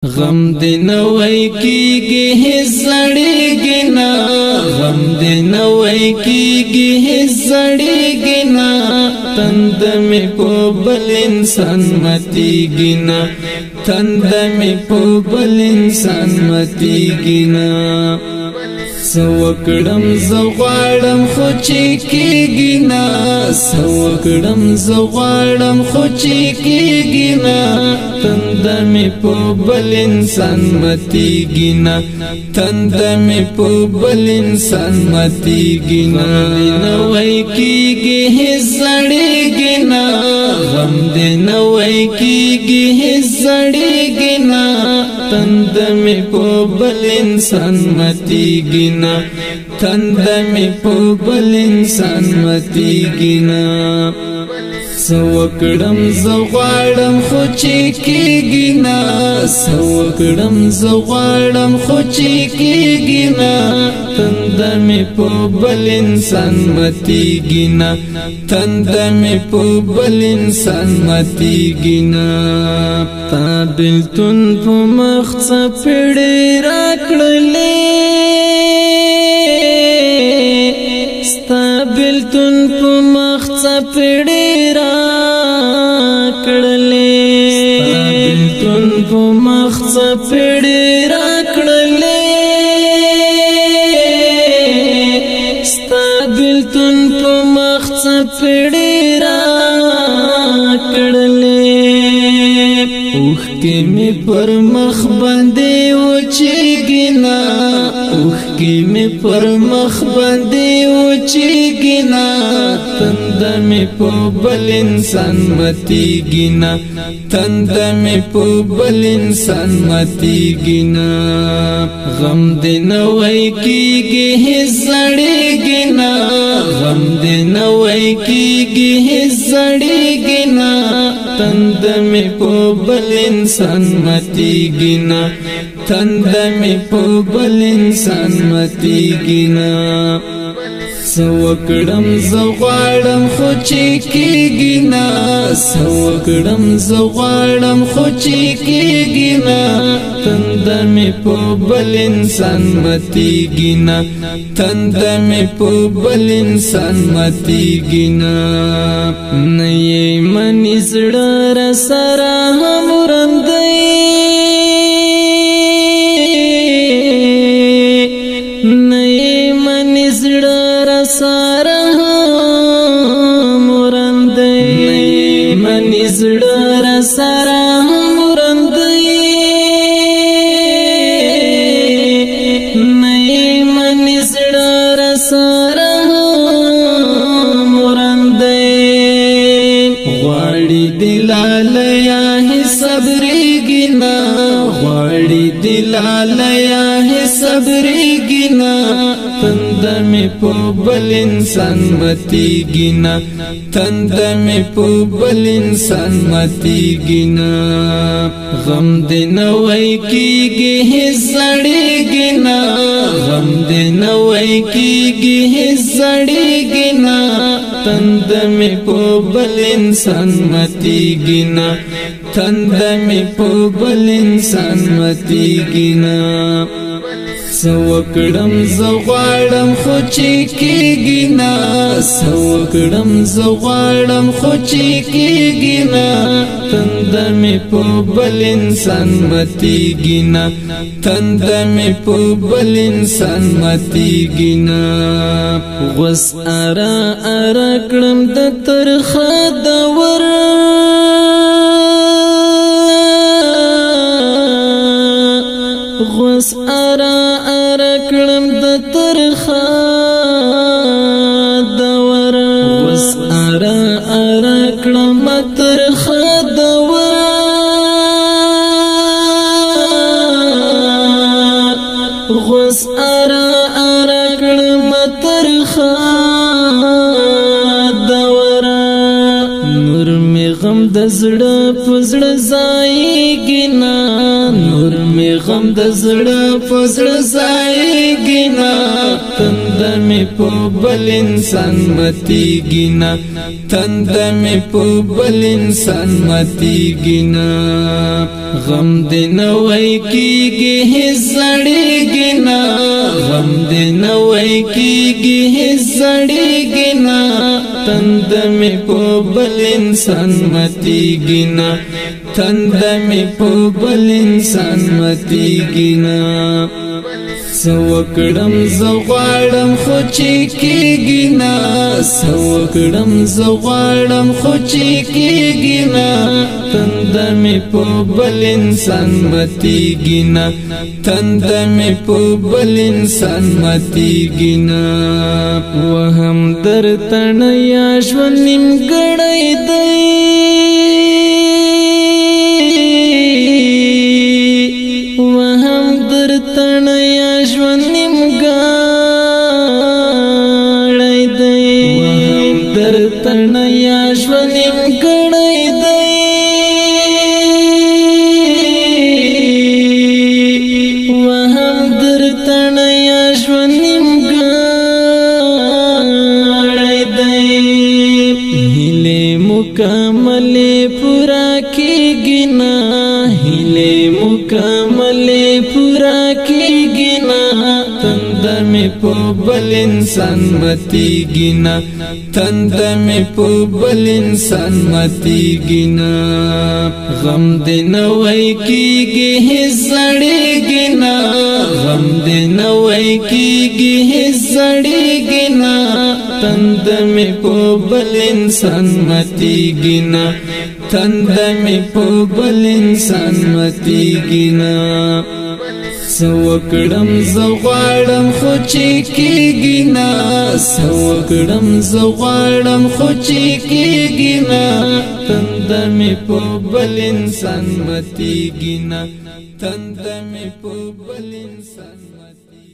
غم دې نه وای کیږي زړېږي نه غم دې نه وای کیږي زړېږي نه تند مې په بل انسان متیږي نه تند مې په بل انسان متیږي نه سوکړم زغړم خو چې کېږي نه سوکړم زغړم خو چې کېږي نه تند مې په بل انسان متیږي نه تند مې په بل انسان متیږي نه نه وای کېږي زړېږي نه غم دې نه وای کېږي زړېږي نه تند مې په بل انسان متیږي نه تند مې په بل انسان متیږي نه سوکړم زغړم خو چې کېږي نه سوکړم زغړم خو چې کېږي نه تند مې په بل انسان متیږي نه تند مې په بل انسان متیږي نه تا بلتون په مخ څپېړې راکړلې ستا بلتون په مخ څپېړې راکړلې ستا بلتون په مخ څپېړې راکړلې ستا بلتون په مخ څپېړې راکړلې اوښکې مې پر مخ باندې وچېږي نه اوښکې مې پر مخ باندې وچېږي نه تند مې په بل انسان متیږي نه تند مې په بل انسان متیږي نه غم دې نه وای کېږي زړېږي نه غم دې نه وای کېږي زړېږي نه تند مې په بل انسان متیږي نه تند مې په بل انسان متیږي نه سوکړم زغړم خو چې کېږي نه سوکړم زغړم خو چې کېږي نه تند مې په بل انسان متیږي نه تند مې په بل انسان متیږي نه نه یې منې زړه راسره هم ورندی نه یې منې زړه راسره هم ورندی نه یې منې زړه راسره هم ورندی نه یې منې زړه راسره هم ورندی غواړي دلالیا صبرېږي نه غواړي دلالیا صبرېږي نه تند مې په بل انسان متیږي نه تند مې په بل انسان متیږي نه غم دې نه وای کېږي زړېږي نه غم دې نه وای کېږي زړېږي نه تند مې په بل انسان متیږي نه تند مې په بل انسان متیږي نه سوکړم زغړم خو چې کېږي نه سوکړم زغړم خو چې کېږي نه تند مې په بل انسان متیږي نه تند مې په بل انسان متیږي نه غوس اره اره کړم د ترخه دور غوس اره اره کړم د ترخه دور غوس اره اره کړم ترخه دور غوس اره اره کړم ترخه دور نور مې غم د زړه په زړه ځایږي نه نور می غم د زړه پزړه ځایږي نه تند می په بل انسان متیږي نه تند می په بل انسان متیږي نه غم دې نه وای کیږي زړیږي نه غم دې نه وای کیږي زړیږي نه تند می په بل انسان متیږي نه تند می په بل انسان متیږي نه سوکړم زغړم خو چې کېږي نه سوکړم زغړم خو چې کېږي نه تند می په بل انسان متیږي نه تند می په بل انسان متیږي نه وهم درته نه یا ژوند نیمګړی دی وهم درته نه یا ژوند نیمګړی دی وهم درته نه یا ژوند نیمګړی دی وهم درته نه یا ژوند نیمګړی دی هیلې مکملې پوره کېږي نه هیلې مکملې پوره کېږي نه تند می په بل انسان متیږي نه تند می په بل انسان متیږي نه غم دې نه وای کېږي زړیږي نه غم دې نه وای کېږي زړیږي نه تند می په بل انسان متیږي نه تند می په بل انسان متیږي نه سوکړم زغړم خو چې کېږي نه سوکړم زغړم خو چې کېږي نه تند می په بل انسان متیږي نه تند می په بل انسان متیږي